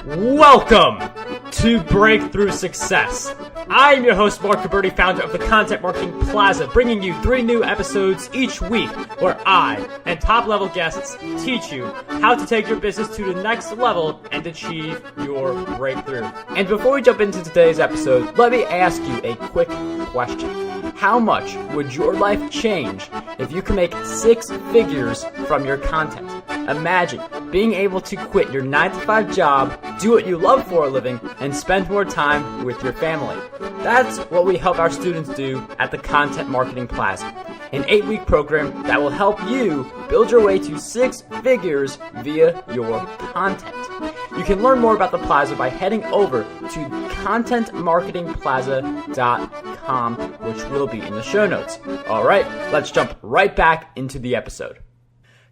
Welcome to Breakthrough Success. I'm your host, Marc Guberti, founder of the Content Marketing Plaza, bringing you 3 new episodes each week where I and top-level guests teach you how to take your business to the next level and achieve your breakthrough. And before we jump into today's episode, let me ask you a quick question. How much would your life change if you could make 6 figures from your content? Imagine being able to quit your 9-to-5 job, do what you love for a living, and spend more time with your family. That's what we help our students do at the Content Marketing Plaza, an 8-week program that will help you build your way to 6 figures via your content. You can learn more about the Plaza by heading over to contentmarketingplaza.com, which will be in the show notes. All right, let's jump right back into the episode.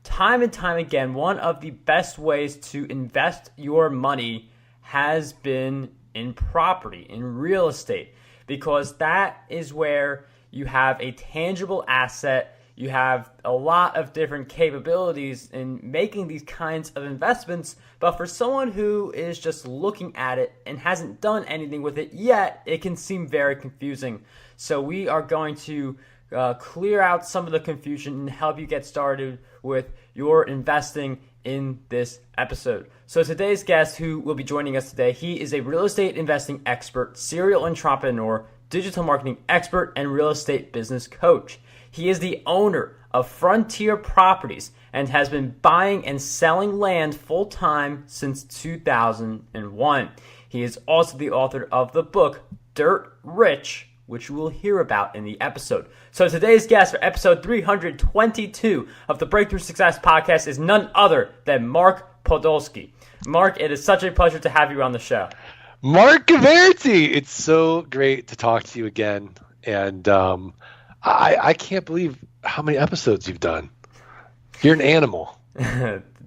Time and time again, one of the best ways to invest your money has been in property, in real estate, because that is where you have a tangible asset. You have a lot of different capabilities in making these kinds of investments, but for someone who is just looking at it and hasn't done anything with it yet, it can seem very confusing. So we are going to clear out some of the confusion and help you get started with your investing in this episode. So today's guest who will be joining us today, he is a real estate investing expert, serial entrepreneur, digital marketing expert, and real estate business coach. He is the owner of Frontier Properties and has been buying and selling land full-time since 2001. He is also the author of the book Dirt Rich, which you will hear about in the episode. So today's guest for episode 322 of the Breakthrough Success podcast is none other than Marc Podolsky. Marc, it is such a pleasure to have you on the show. Marc Guberti, it's so great to talk to you again. And I can't believe how many episodes you've done. You're an animal.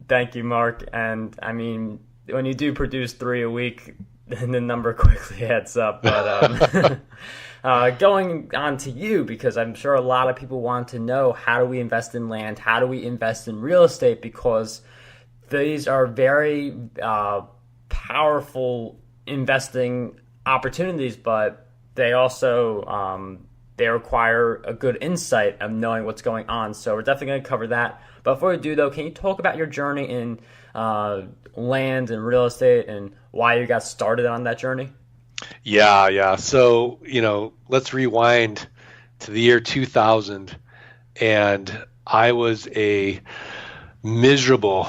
Thank you, Marc. And I mean, when you do produce 3 a week, then the number quickly adds up. But going on to you, because I'm sure a lot of people want to know, how do we invest in land? How do we invest in real estate? Because these are very powerful investing opportunities, but they also they require a good insight of knowing what's going on. So we're definitely going to cover that. But before we do, though, can you talk about your journey in land and real estate and why you got started on that journey? Yeah. So, let's rewind to the year 2000. And I was a miserable,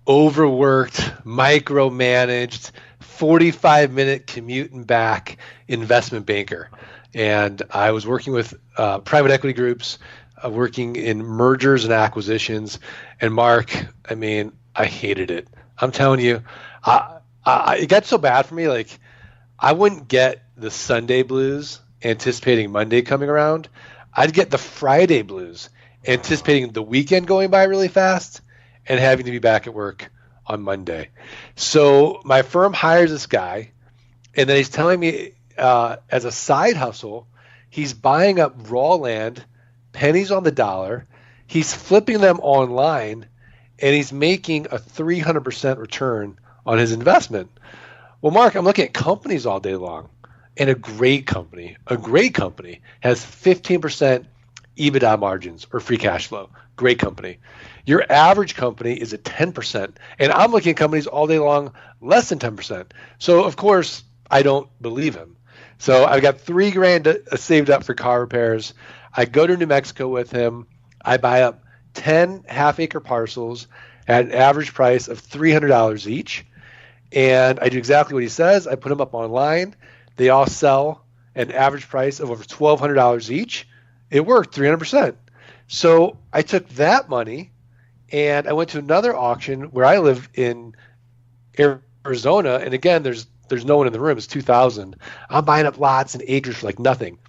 overworked, micromanaged, 45-minute commute and back investment banker. And I was working with private equity groups, working in mergers and acquisitions. And Marc, I hated it. I'm telling you, it got so bad for me. Like, I wouldn't get the Sunday blues anticipating Monday coming around. I'd get the Friday blues anticipating the weekend going by really fast and having to be back at work on Monday. So my firm hires this guy, and then he's telling me as a side hustle, he's buying up raw land, pennies on the dollar. He's flipping them online, and he's making a 300% return on his investment. Well, Marc, I'm looking at companies all day long, and a great company has 15% EBITDA margins or free cash flow. Great company. Your average company is at 10%, and I'm looking at companies all day long less than 10%. So, of course, I don't believe him. So I've got $3,000 saved up for car repairs. I go to New Mexico with him. I buy up 10 half-acre parcels at an average price of $300 each. And I do exactly what he says. I put them up online. They all sell at an average price of over $1,200 each. It worked, 300%. So I took that money and I went to another auction where I live in Arizona. And again, there's no one in the room. It's 2000. I'm buying up lots and acres for like nothing.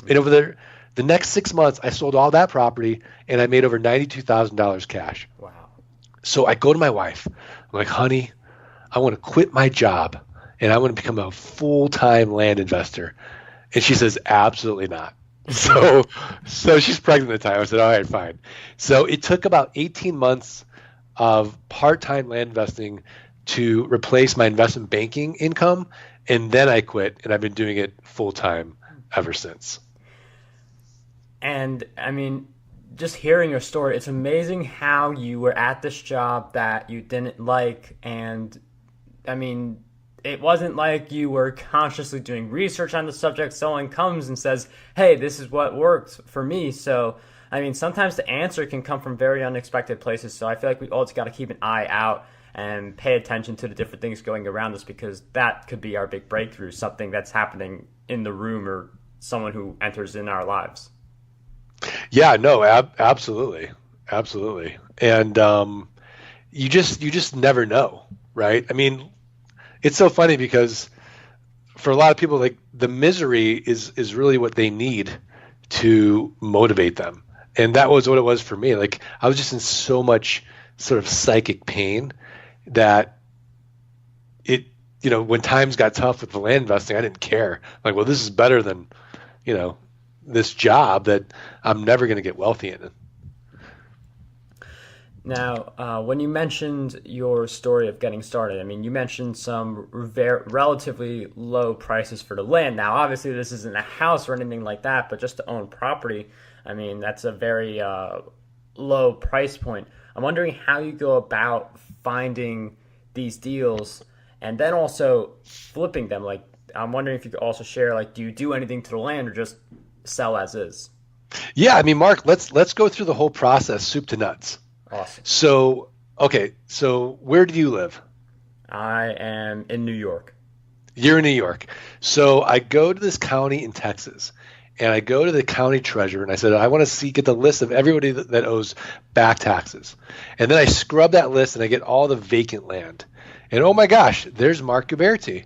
And over there, the next 6 months, I sold all that property and I made over $92,000 cash. Wow. So I go to my wife. I'm like, honey, I want to quit my job and I want to become a full-time land investor. And she says, absolutely not. So she's pregnant at the time. I said, all right, fine. So it took about 18 months of part-time land investing to replace my investment banking income, and then I quit, and I've been doing it full time ever since. And I mean, just hearing your story, it's amazing how you were at this job that you didn't like. And I mean, it wasn't like you were consciously doing research on the subject. Someone comes and says, hey, this is what works for me. So, I mean, sometimes the answer can come from very unexpected places. So I feel like we all just got to keep an eye out and pay attention to the different things going around us, because that could be our big breakthrough, something that's happening in the room or someone who enters in our lives. Yeah, no, absolutely. Absolutely. And you just never know, right? I mean, it's so funny because for a lot of people, like, the misery is really what they need to motivate them. And that was what it was for me. Like, I was just in so much sort of psychic pain that it, when times got tough with the land investing, I didn't care. Like, well, this is better than, this job that I'm never going to get wealthy in. Now, when you mentioned your story of getting started, I mean, you mentioned some relatively low prices for the land. Now, obviously, this isn't a house or anything like that, but just to own property, I mean, that's a very low price point. I'm wondering how you go about finding these deals and then also flipping them. Like, I'm wondering if you could also share, like, do you do anything to the land or just sell as is? Yeah, I mean, Mark, let's go through the whole process, soup to nuts. Awesome. So, okay, so where do you live? I am in New York. You're in New York. So I go to this county in Texas, and I go to the county treasurer, and I said, I want to get the list of everybody that owes back taxes. And then I scrub that list, and I get all the vacant land. And oh my gosh, there's Marc Guberti.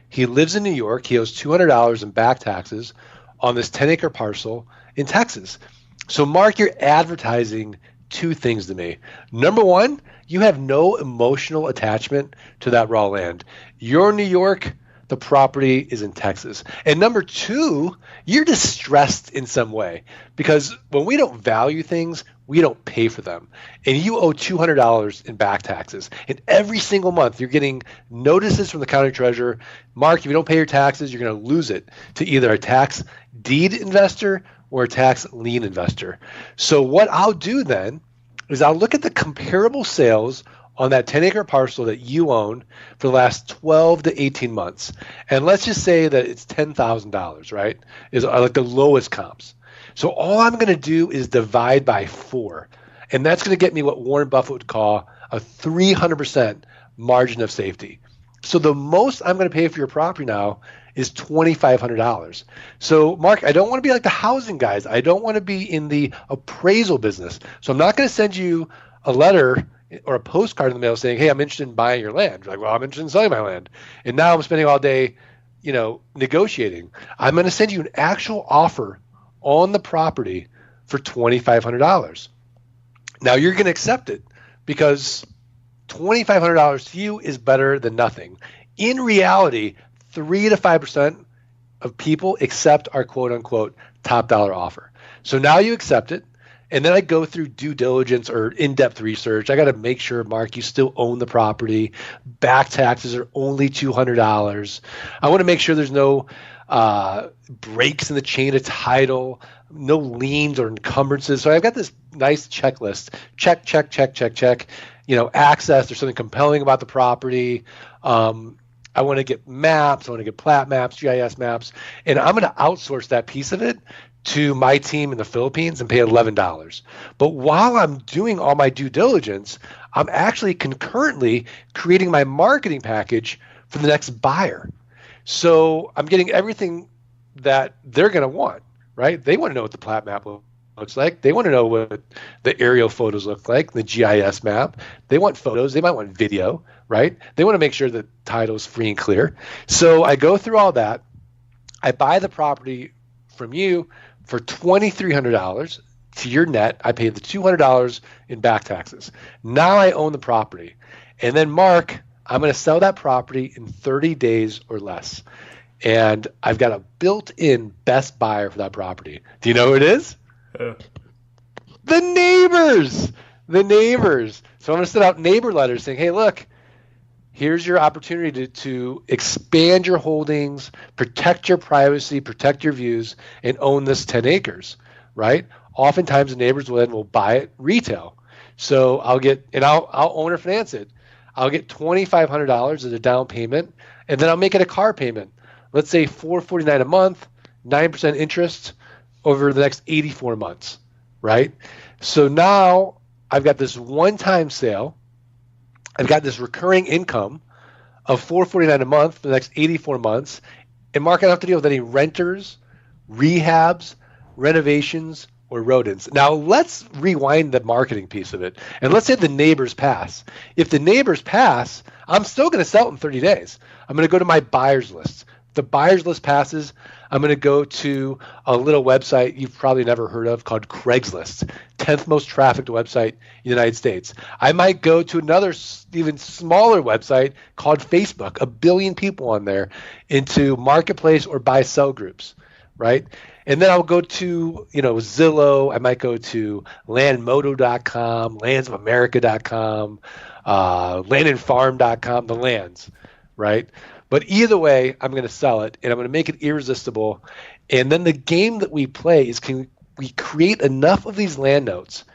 He lives in New York. He owes $200 in back taxes on this 10-acre parcel in Texas. So, Marc, you're advertising two things to me. Number one, you have no emotional attachment to that raw land. You're in New York. The property is in Texas. And number two, you're distressed in some way, because when we don't value things, we don't pay for them. And you owe $200 in back taxes. And every single month, you're getting notices from the county treasurer. Marc, if you don't pay your taxes, you're going to lose it to either a tax deed investor or a tax lien investor. So what I'll do then is I'll look at the comparable sales on that 10-acre parcel that you own for the last 12 to 18 months. And let's just say that it's $10,000, right? Is like the lowest comps. So all I'm going to do is divide by 4. And that's going to get me what Warren Buffett would call a 300% margin of safety. So the most I'm going to pay for your property now is $2,500. So, Marc, I don't want to be like the housing guys. I don't want to be in the appraisal business. So I'm not going to send you a letter or a postcard in the mail saying, hey, I'm interested in buying your land. You're like, well, I'm interested in selling my land. And now I'm spending all day, negotiating. I'm going to send you an actual offer on the property for $2,500. Now you're going to accept it because $2,500 to you is better than nothing. In reality, 3 to 5% of people accept our quote unquote top dollar offer. So now you accept it. And then I go through due diligence or in-depth research. I got to make sure, Marc, you still own the property. Back taxes are only $200. I want to make sure there's no breaks in the chain of title, no liens or encumbrances. So I've got this nice checklist. Check, check, check, check, check. Access. There's something compelling about the property. I want to get maps. I want to get plat maps, GIS maps. And I'm going to outsource that piece of it to my team in the Philippines and pay $11. But while I'm doing all my due diligence, I'm actually concurrently creating my marketing package for the next buyer. So I'm getting everything that they're going to want, right? They want to know what the plat map looks like. They want to know what the aerial photos look like, the GIS map. They want photos. They might want video, right? They want to make sure that title's free and clear. So I go through all that. I buy the property from you for $2,300 to your net. I pay the $200 in back taxes. Now I own the property. And then, Marc, I'm going to sell that property in 30 days or less. And I've got a built-in best buyer for that property. Do you know who it is? The neighbors. So I'm going to send out neighbor letters saying, hey, look, Here's your opportunity to expand your holdings, protect your privacy, protect your views, and own this 10 acres, right? Oftentimes the neighbors will buy it retail. So I'll own or finance it. I'll get $2,500 as a down payment, and then I'll make it a car payment. Let's say $449 a month, 9% interest over the next 84 months, right? So now I've got this one-time sale. I've got this recurring income of $449 a month for the next 84 months. And Marc, I don't have to deal with any renters, rehabs, renovations, or rodents. Now, let's rewind the marketing piece of it. And let's say the neighbors pass. If the neighbors pass, I'm still going to sell it in 30 days. I'm going to go to my buyers list. If the buyers list passes, I'm going to go to a little website you've probably never heard of called Craigslist, 10th most trafficked website in the United States. I might go to another even smaller website called Facebook, 1 billion people on there, into marketplace or buy-sell groups, right? And then I'll go to, Zillow. I might go to landmodo.com, landsofamerica.com, landandfarm.com, the lands, right? But either way, I'm going to sell it, and I'm going to make it irresistible. And then the game that we play is, can we create enough of these land notes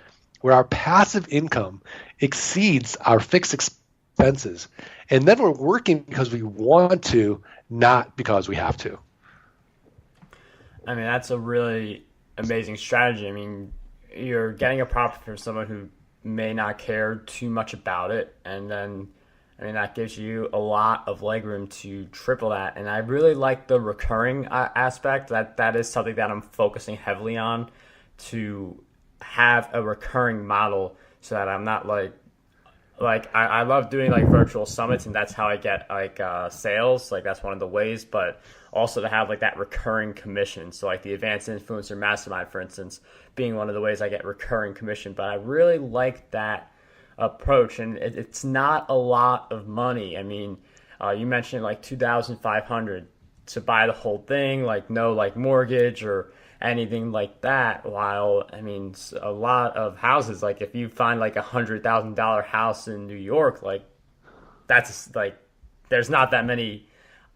where our passive income exceeds our fixed expenses? And then we're working because we want to, not because we have to. I mean, that's a really amazing strategy. I mean, you're getting a property from someone who may not care too much about it, and then, I mean, that gives you a lot of legroom to triple that. And I really like the recurring aspect. That is something that I'm focusing heavily on, to have a recurring model, so that I'm not I love doing virtual summits, and that's how I get sales. That's one of the ways, but also to have that recurring commission. So the Advanced Influencer Mastermind, for instance, being one of the ways I get recurring commission. But I really like that approach, and it's not a lot of money. I mean, you mentioned $2,500 to buy the whole thing, no mortgage or anything like that. While I mean, a lot of houses, if you find $100,000 house in New York, that's there's not that many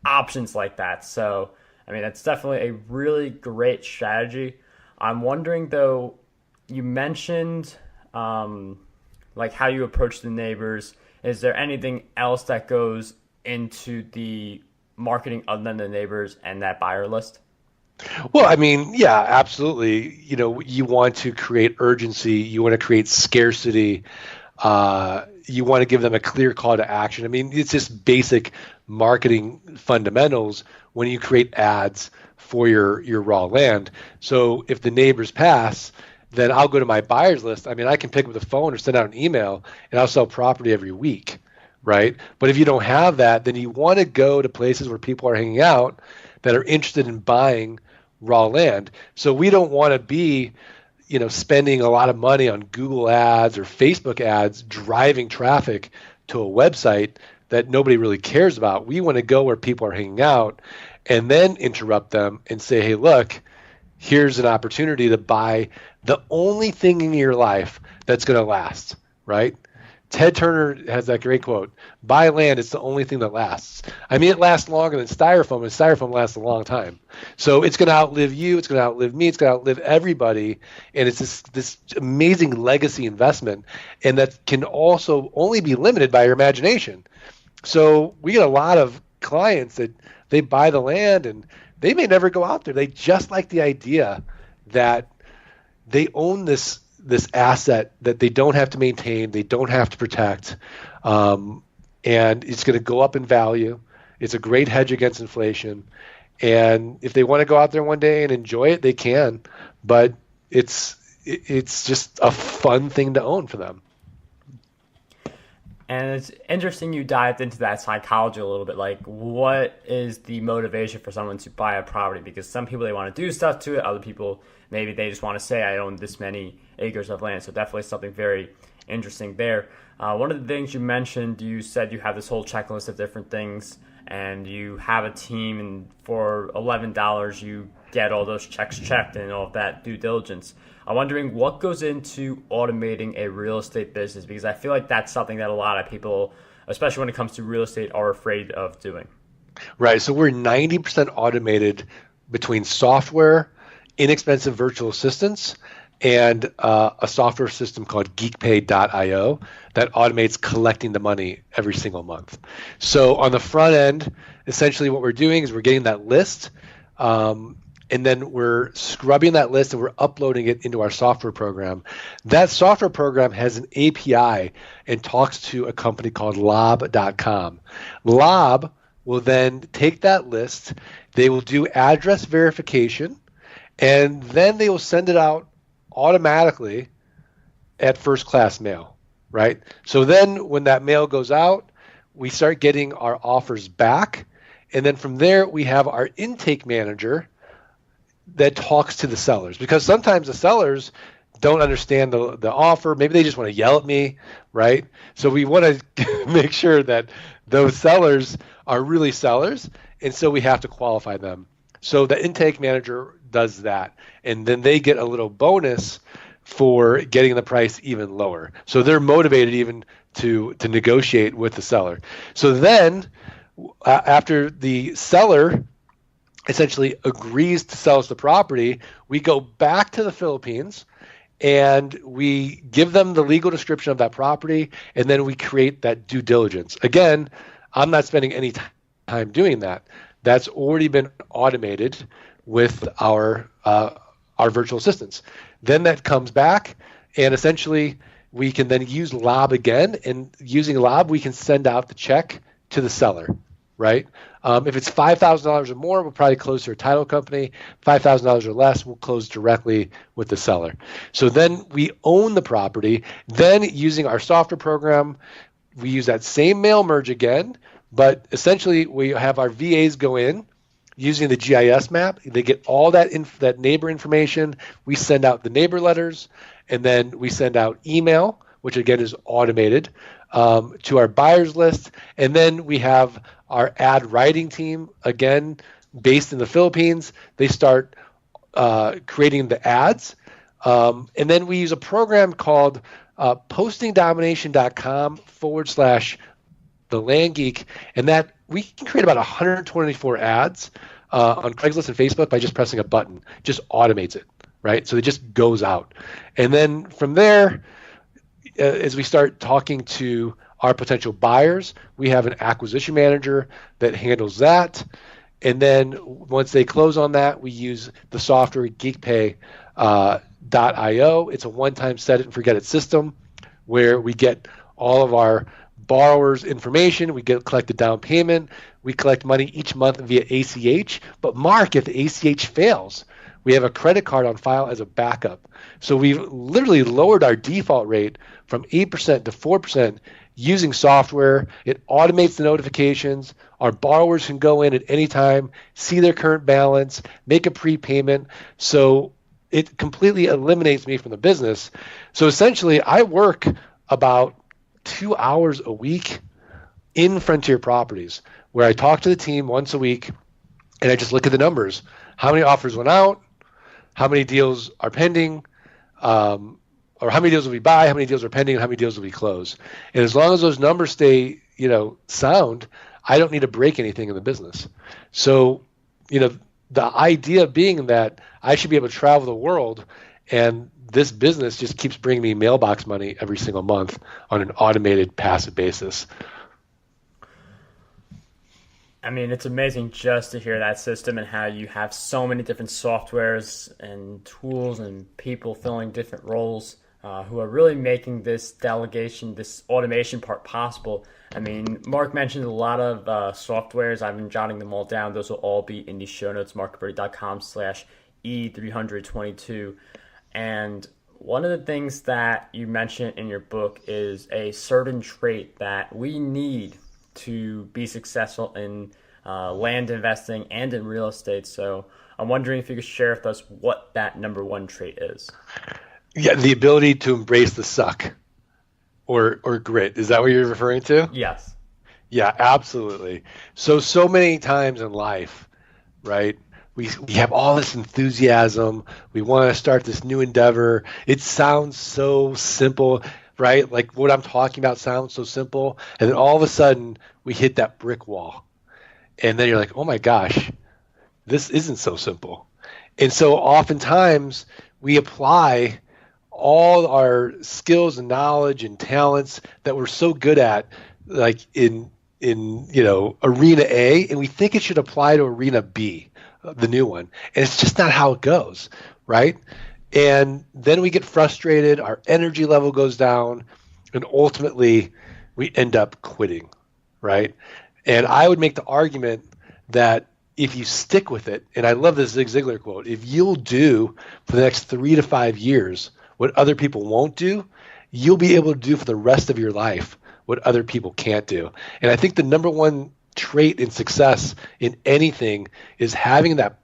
options like that. So I mean, it's definitely a really great strategy. I'm wondering though, you mentioned how you approach the neighbors. Is there anything else that goes into the marketing other than the neighbors and that buyer list? Well, I mean, yeah, absolutely. You want to create urgency. You want to create scarcity. You want to give them a clear call to action. I mean, it's just basic marketing fundamentals when you create ads for your raw land. So if the neighbors pass, then I'll go to my buyers list. I mean, I can pick up the phone or send out an email, and I'll sell property every week, right? But if you don't have that, then you want to go to places where people are hanging out that are interested in buying raw land. So we don't want to be, spending a lot of money on Google ads or Facebook ads driving traffic to a website that nobody really cares about. We want to go where people are hanging out and then interrupt them and say, hey, look, here's an opportunity to buy the only thing in your life that's going to last, right? Ted Turner has that great quote, buy land, it's the only thing that lasts. I mean, it lasts longer than styrofoam, and styrofoam lasts a long time. So it's going to outlive you, it's going to outlive me, it's going to outlive everybody, and it's this amazing legacy investment, and that can also only be limited by your imagination. So we get a lot of clients that they buy the land, and they may never go out there. They just like the idea that they own this asset that they don't have to maintain, they don't have to protect, and it's going to go up in value. It's a great hedge against inflation, and if they want to go out there one day and enjoy it, they can. But it's just a fun thing to own for them. And it's interesting you dived into that psychology a little bit. What is the motivation for someone to buy a property? Because some people, they want to do stuff to it. Other people, maybe they just want to say, I own this many acres of land. So definitely something very interesting there. One of the things you mentioned, you said you have this whole checklist of different things, and you have a team, and for $11, you get all those checks checked and all of that due diligence. I'm wondering what goes into automating a real estate business, because I feel like that's something that a lot of people especially when it comes to real estate, are afraid of doing. Right. So we're 90% automated between software, inexpensive virtual assistants, and a software system called geekpay.io that automates collecting the money every single month. So on the front end, essentially what we're doing is we're getting that list, and then we're scrubbing that list and we're uploading it into our software program. That software program has an API and talks to a company called lob.com. Lob will then take that list, they will do address verification, and then they will send it out automatically at first class mail, right? So then when that mail goes out, we start getting our offers back, and then from there we have our intake manager that talks to the sellers, because sometimes the sellers don't understand the offer. Maybe they just want to yell at me, right? So we want to make sure that those sellers are really sellers, and so we have to qualify them. So the intake manager does that, and then they get a little bonus for getting the price even lower. So they're motivated even to negotiate with the seller. So then after the seller essentially agrees to sell us the property, we go back to the Philippines and we give them the legal description of that property, and then we create that due diligence. Again, I'm not spending any time doing that. That's already been automated with our virtual assistants. Then that comes back, and essentially we can then use Lob again, and using Lob we can send out the check to the seller, right? If it's $5,000 or more, we'll probably close to a title company. $5,000 or less, we'll close directly with the seller. So then we own the property. Then using our software program, we use that same mail merge again, but essentially we have our VAs go in using the GIS map. They get all that that neighbor information. We send out the neighbor letters, and then we send out email, which again is automated, to our buyers list. And then we have our ad writing team, again, based in the Philippines. They start creating the ads. And then we use a program called postingdomination.com/the Land Geek, and that we can create about 124 ads on Craigslist and Facebook by just pressing a button. Just automates it, right? So it just goes out. And then from there, as we start talking to our potential buyers, we have an acquisition manager that handles that. And then once they close on that, we use the software geekpay.io. It's a one-time set it and forget it system where we get all of our borrowers' information, we collect the down payment, we collect money each month via ACH. But Marc, if the ACH fails, we have a credit card on file as a backup. So we've literally lowered our default rate from 8% to 4% using software. It automates the notifications. Our borrowers can go in at any time, see their current balance, make a prepayment. So it completely eliminates me from the business. So essentially, I work about 2 hours a week in Frontier Properties, where I talk to the team once a week, and I just look at the numbers. How many offers went out? How many deals are pending? Or how many deals will we buy? How many deals are pending? And how many deals will we close? And as long as those numbers stay, sound, I don't need to break anything in the business. So, the idea being that I should be able to travel the world, and this business just keeps bringing me mailbox money every single month on an automated passive basis. I mean, it's amazing just to hear that system and how you have so many different softwares and tools and people filling different roles who are really making this delegation, this automation part possible. I mean, Marc mentioned a lot of softwares. I've been jotting them all down. Those will all be in the show notes, marcguberti.com/E322. And one of the things that you mentioned in your book is a certain trait that we need to be successful in land investing and in real estate. So I'm wondering if you could share with us what that number one trait is. Yeah, the ability to embrace the suck or grit. Is that what you're referring to? Yes. Yeah, absolutely. So many times in life, right, we have all this enthusiasm. We want to start this new endeavor. It sounds so simple. right? Like what I'm talking about sounds so simple. And then all of a sudden we hit that brick wall. And then you're like, oh my gosh, this isn't so simple. And so oftentimes we apply all our skills and knowledge and talents that we're so good at, like in arena A, and we think it should apply to arena B, the new one. And it's just not how it goes, right? And then we get frustrated, our energy level goes down, and ultimately we end up quitting, right? And I would make the argument that if you stick with it, and I love this Zig Ziglar quote, if you'll do for the next 3 to 5 years what other people won't do, you'll be able to do for the rest of your life what other people can't do. And I think the number one trait in success in anything is having that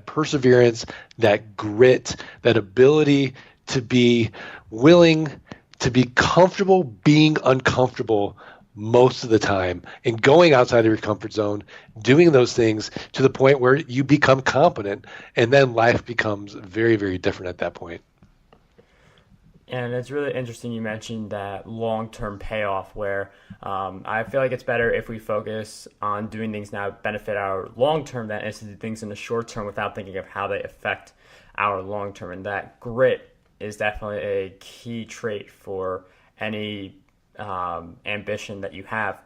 perseverance, that grit, that ability to be willing to be comfortable being uncomfortable most of the time, and going outside of your comfort zone, doing those things to the point where you become competent, and then life becomes very, very different at that point. And it's really interesting you mentioned that long-term payoff where I feel like it's better if we focus on doing things now that benefit our long-term than is to do things in the short term without thinking of how they affect our long-term. And that grit is definitely a key trait for any ambition that you have.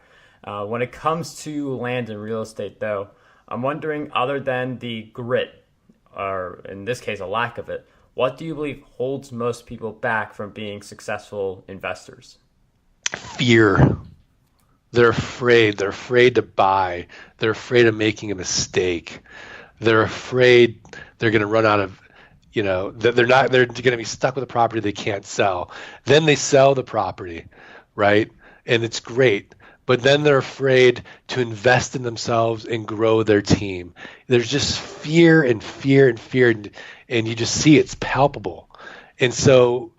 When it comes to land and real estate, though, I'm wondering, other than the grit, or in this case, a lack of it, what do you believe holds most people back from being successful investors? Fear. They're afraid. They're afraid to buy. They're afraid of making a mistake. They're afraid they're going to run out of, they're going to be stuck with a property they can't sell. Then they sell the property, right? And it's great. But then they're afraid to invest in themselves and grow their team. There's just fear and fear and fear, and you just see it's palpable. And so,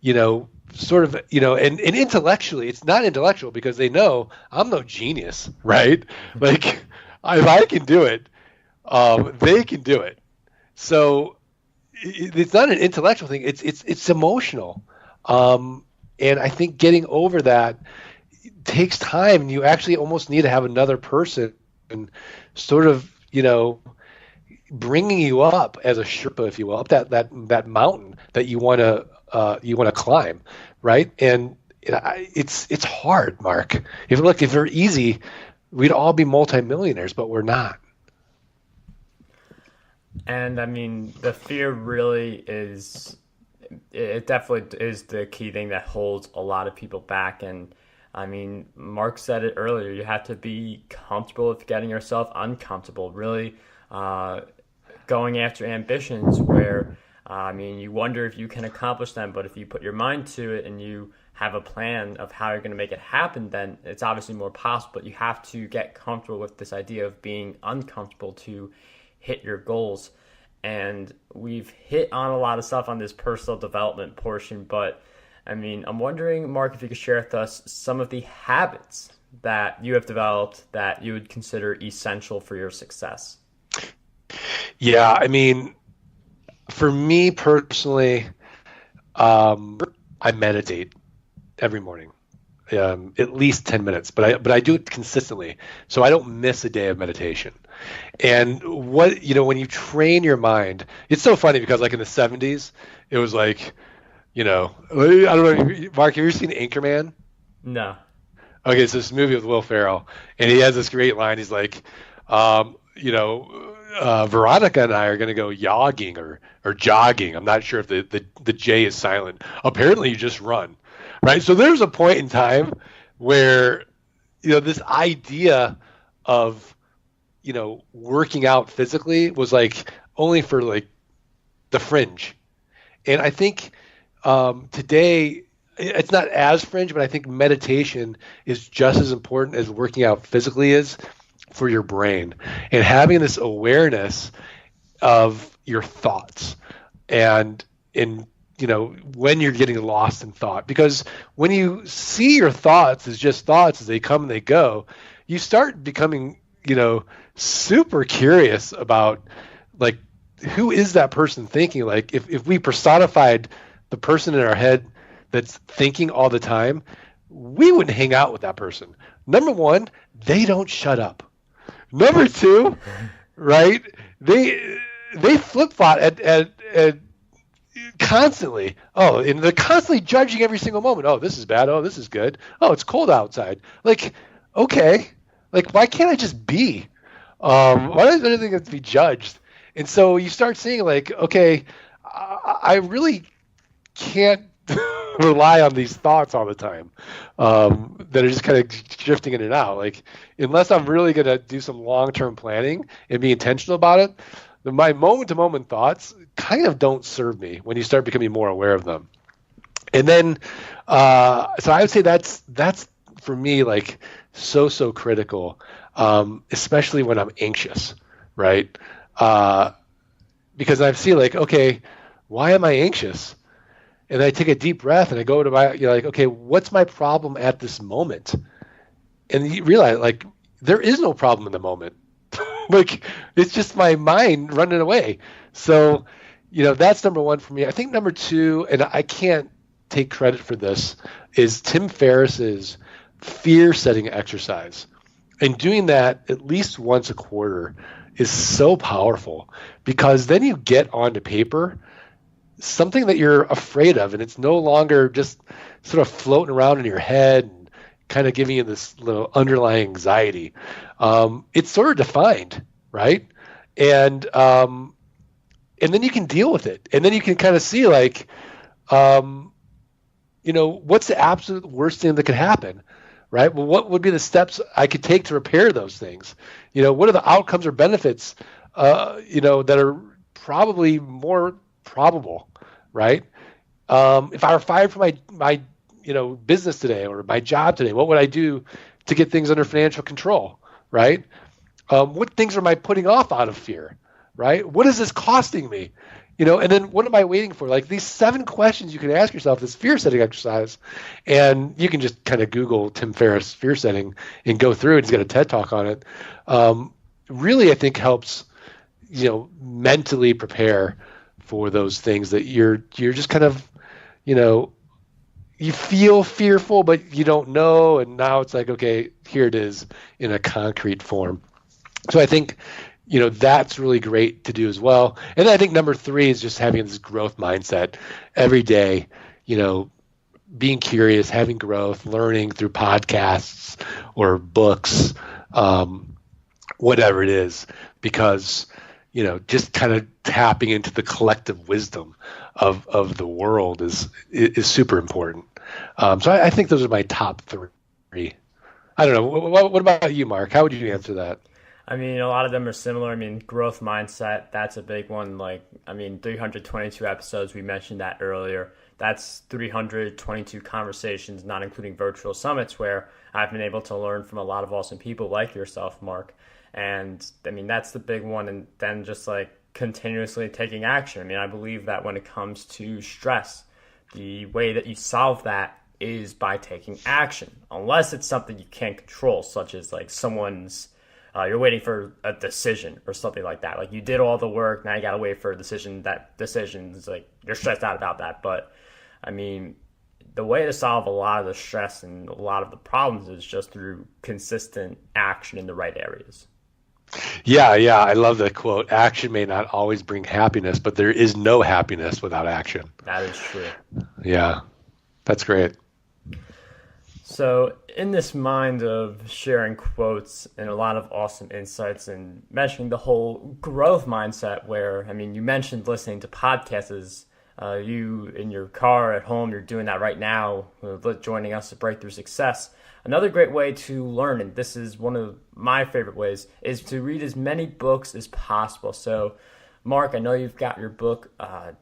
and intellectually, it's not intellectual because they know I'm no genius, right? Like, if I can do it, they can do it. So it's not an intellectual thing. It's emotional. And I think getting over that takes time, and you actually almost need to have another person sort of, bringing you up as a Sherpa, if you will, up that mountain that you want to climb, right? And it's hard, Mark. If it were easy, we'd all be multimillionaires, but we're not. And I mean, the fear really is, it definitely is the key thing that holds a lot of people back. And I mean, Mark said it earlier, you have to be comfortable with getting yourself uncomfortable, really going after ambitions where, you wonder if you can accomplish them, but if you put your mind to it and you have a plan of how you're going to make it happen, then it's obviously more possible. But you have to get comfortable with this idea of being uncomfortable to hit your goals. And we've hit on a lot of stuff on this personal development portion, but I'm wondering, Mark, if you could share with us some of the habits that you have developed that you would consider essential for your success. Yeah, for me personally, I meditate every morning, at least 10 minutes, but I do it consistently, so I don't miss a day of meditation. And when you train your mind, it's so funny because like in the 70s, it was like, I don't know, Mark, have you ever seen Anchorman? No. Okay, so this movie with Will Ferrell, and he has this great line. He's like, Veronica and I are going to go yogging or jogging. I'm not sure if the J is silent. Apparently you just run, right? So there's a point in time where, this idea of, working out physically was like only for like the fringe. And I think today it's not as fringe, but I think meditation is just as important as working out physically is for your brain, and having this awareness of your thoughts and when you're getting lost in thought, because when you see your thoughts as just thoughts as they come and they go, you start becoming, super curious about like, who is that person thinking? Like if we personified the person in our head that's thinking all the time, we wouldn't hang out with that person. Number one, they don't shut up. Number two, right? They flip-flop at constantly. Oh, and they're constantly judging every single moment. Oh, this is bad. Oh, this is good. Oh, it's cold outside. Like, okay, like why can't I just be? Why does everything have to be judged? And so you start seeing like, okay, I really can't rely on these thoughts all the time that are just kind of drifting in and out. Like, unless I'm really going to do some long-term planning and be intentional about it, my moment-to-moment thoughts kind of don't serve me when you start becoming more aware of them. And then, so I would say that's for me like so critical, especially when I'm anxious, right? Because I see like, okay, why am I anxious? And I take a deep breath and I go to you're like, okay, what's my problem at this moment? And you realize like there is no problem in the moment. Like it's just my mind running away. So, that's number one for me. I think number two, and I can't take credit for this, is Tim Ferriss's fear setting exercise. And doing that at least once a quarter is so powerful, because then you get onto paper something that you're afraid of, and it's no longer just sort of floating around in your head and kind of giving you this little underlying anxiety. It's sort of defined, right? And then you can deal with it, and then you can kind of see like, what's the absolute worst thing that could happen, right? Well, what would be the steps I could take to repair those things? What are the outcomes or benefits, that are probably more probable, right? If I were fired from my business today or my job today, what would I do to get things under financial control, right? What things am I putting off out of fear, right? What is this costing me? And then what am I waiting for? Like these 7 questions you can ask yourself, this fear setting exercise, and you can just kind of Google Tim Ferriss fear setting and go through it. He's got a TED talk on it. Really, I think helps, mentally prepare for those things that you're just kind of, you feel fearful, but you don't know. And now it's like, okay, here it is in a concrete form. So I think, that's really great to do as well. And then I think number 3 is just having this growth mindset every day, being curious, having growth, learning through podcasts or books, whatever it is, because, just kind of tapping into the collective wisdom of the world is super important. So I think those are my top 3. I don't know. What about you, Mark? How would you answer that? I mean, a lot of them are similar. I mean, growth mindset, that's a big one. 322 episodes, we mentioned that earlier. That's 322 conversations, not including virtual summits, where I've been able to learn from a lot of awesome people like yourself, Mark. And I mean, that's the big one. And then just like continuously taking action. I mean, I believe that when it comes to stress, the way that you solve that is by taking action, unless it's something you can't control, such as like someone's you're waiting for a decision or something like that. Like you did all the work, now you got to wait for a decision. That decision is like you're stressed out about that. But I mean, the way to solve a lot of the stress and a lot of the problems is just through consistent action in the right areas. Yeah, I love the quote. Action may not always bring happiness, but there is no happiness without action. That is true. Yeah, that's great. So in this mind of sharing quotes and a lot of awesome insights and mentioning the whole growth mindset where, I mean, you mentioned listening to podcasts. You in your car at home, you're doing that right now, joining us at Breakthrough Success. Another great way to learn, and this is one of my favorite ways, is to read as many books as possible. So, Mark, I know you've got your book,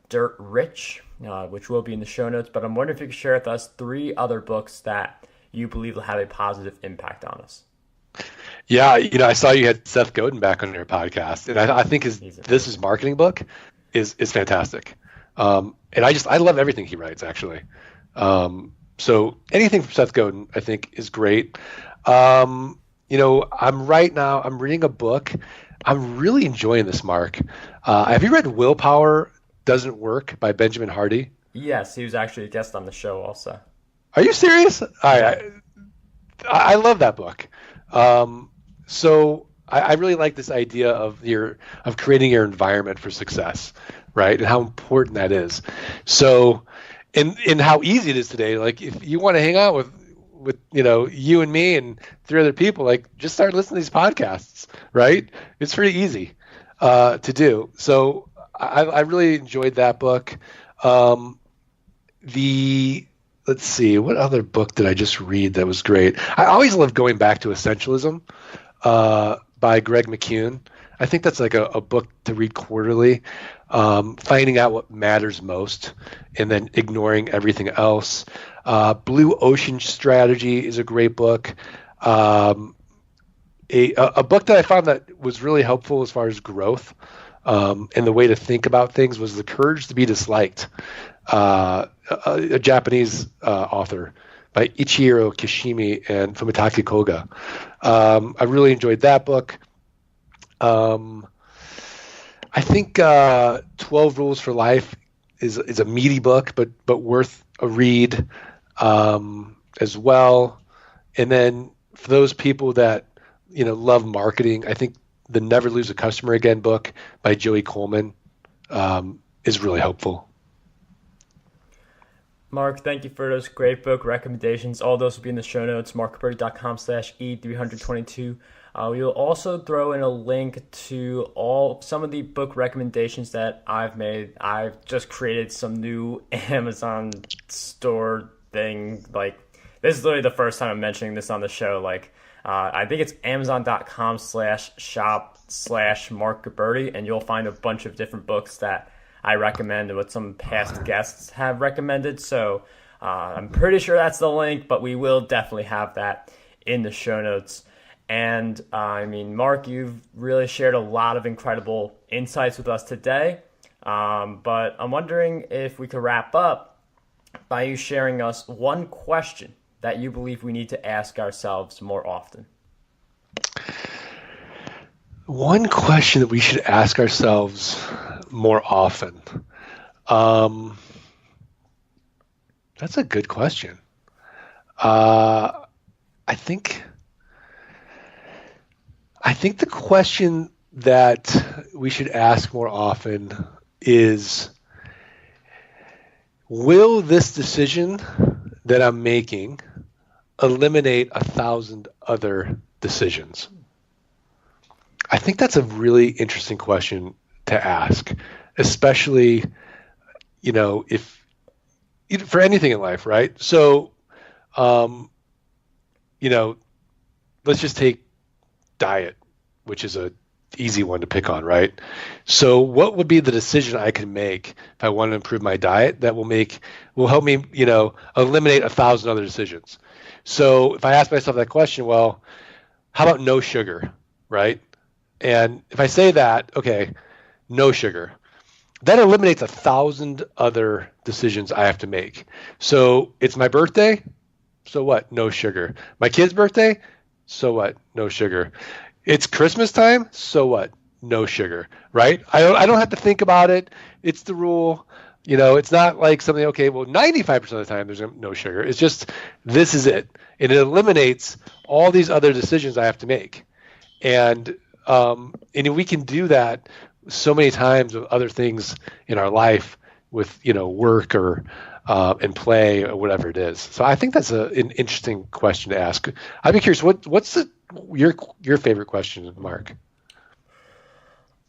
Dirt Rich, which will be in the show notes, but I'm wondering if you could share with us 3 other books that you believe will have a positive impact on us. Yeah, I saw you had Seth Godin back on your podcast, and I think his marketing book is fantastic. And I love everything he writes, actually. So anything from Seth Godin, I think, is great. I'm reading a book. I'm really enjoying this, Mark. Have you read Willpower Doesn't Work by Benjamin Hardy? Yes, he was actually a guest on the show also. Are you serious? Yeah. I love that book. So I really like this idea of creating your environment for success, right? And how important that is. So, and how easy it is today. Like if you want to hang out with you and me and three other people, like just start listening to these podcasts, right? It's pretty easy to do. So I really enjoyed that book. Um, the Let's see, what other book did I just read that was great? I always love going back to Essentialism by Greg McKeown. I think that's like a book to read quarterly, finding out what matters most and then ignoring everything else. Blue Ocean Strategy is a great book. A book that I found that was really helpful as far as growth and the way to think about things was The Courage to be Disliked, a Japanese author by Ichiro Kishimi and Fumitake Koga. I really enjoyed that book. I think 12 Rules for Life is a meaty book, but worth a read as well. And then for those people that love marketing, I think the Never Lose a Customer Again book by Joey Coleman is really helpful. Mark, thank you for those great book recommendations. All those will be in the show notes, markguberti.com/E322. We will also throw in a link to some of the book recommendations that I've made. I've just created some new Amazon store thing. Like, this is literally the first time I'm mentioning this on the show. Like, I think it's amazon.com/shop/Marc Guberti, and you'll find a bunch of different books that I recommend and what some past guests have recommended. So I'm pretty sure that's the link, but we will definitely have that in the show notes. And Marc, you've really shared a lot of incredible insights with us today. But I'm wondering if we could wrap up by you sharing us one question that you believe we need to ask ourselves more often. One question that we should ask ourselves more often. That's a good question. I think the question that we should ask more often is, will this decision that I'm making eliminate 1,000 other decisions? I think that's a really interesting question to ask, especially, if for anything in life, right? So, let's just take diet, which is a easy one to pick on, right? So what would be the decision I can make if I want to improve my diet that will help me, eliminate 1,000 other decisions? So if I ask myself that question, well, how about no sugar, right? And if I say that, okay, no sugar, that eliminates 1,000 other decisions I have to make. So it's my birthday, so what? No sugar. My kid's birthday, so what? No sugar. It's Christmas time, so what? No sugar, right? I don't have to think about it. It's the rule. It's not like something, okay, well, 95% of the time there's no sugar. It's just, this is it. And it eliminates all these other decisions I have to make. And we can do that so many times with other things in our life, with work or and play or whatever it is. So I think that's an interesting question to ask. I'd be curious, what's your favorite question, Marc?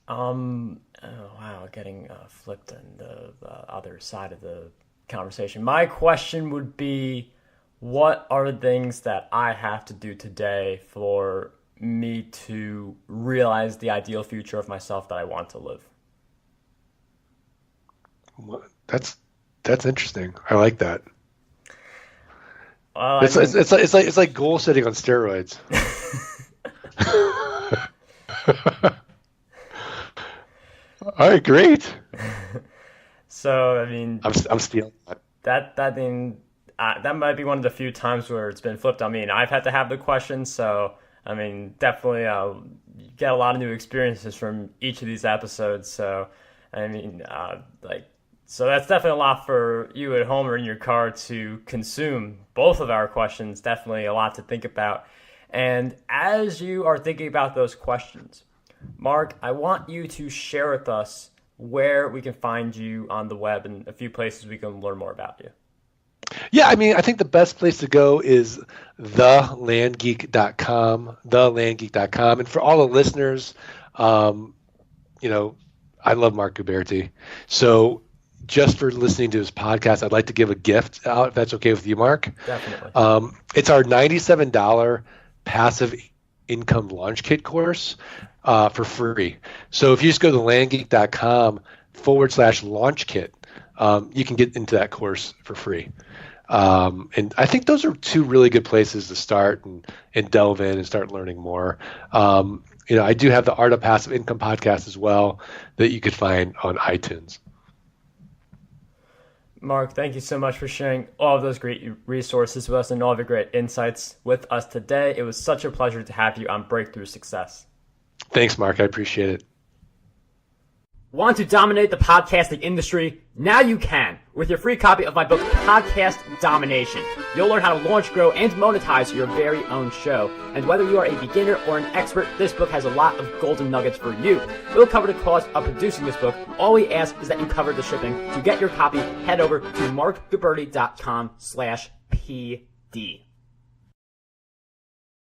Oh wow, getting flipped on the other side of the conversation. My question would be, what are the things that I have to do today for me to realize the ideal future of myself that I want to live? That's interesting. I like that. Well, it's like goal setting on steroids. All right, great. So I'm stealing that. that might be one of the few times where it's been flipped on me, and I've had to have the question. So definitely you get a lot of new experiences from each of these episodes. So So that's definitely a lot for you at home or in your car to consume. Both of our questions, definitely a lot to think about. And as you are thinking about those questions, Marc, I want you to share with us where we can find you on the web and a few places we can learn more about you. Yeah, I mean, I think the best place to go is thelandgeek.com, thelandgeek.com. And for all the listeners, I love Marc Guberti. So just for listening to his podcast, I'd like to give a gift out, if that's okay with you, Marc. Definitely. It's our $97 passive income launch kit course for free. So if you just go to landgeek.com/launch kit, you can get into that course for free. And I think those are two really good places to start and delve in and start learning more. I do have the Art of Passive Income podcast as well that you could find on iTunes. Marc, thank you so much for sharing all of those great resources with us and all of your great insights with us today. It was such a pleasure to have you on Breakthrough Success. Thanks, Marc. I appreciate it. Want to dominate the podcasting industry? Now you can with your free copy of my book, Podcast Domination. You'll learn how to launch, grow, and monetize your very own show. And whether you are a beginner or an expert, this book has a lot of golden nuggets for you. We'll cover the cost of producing this book. All we ask is that you cover the shipping. To get your copy, head over to marcguberti.com/PD.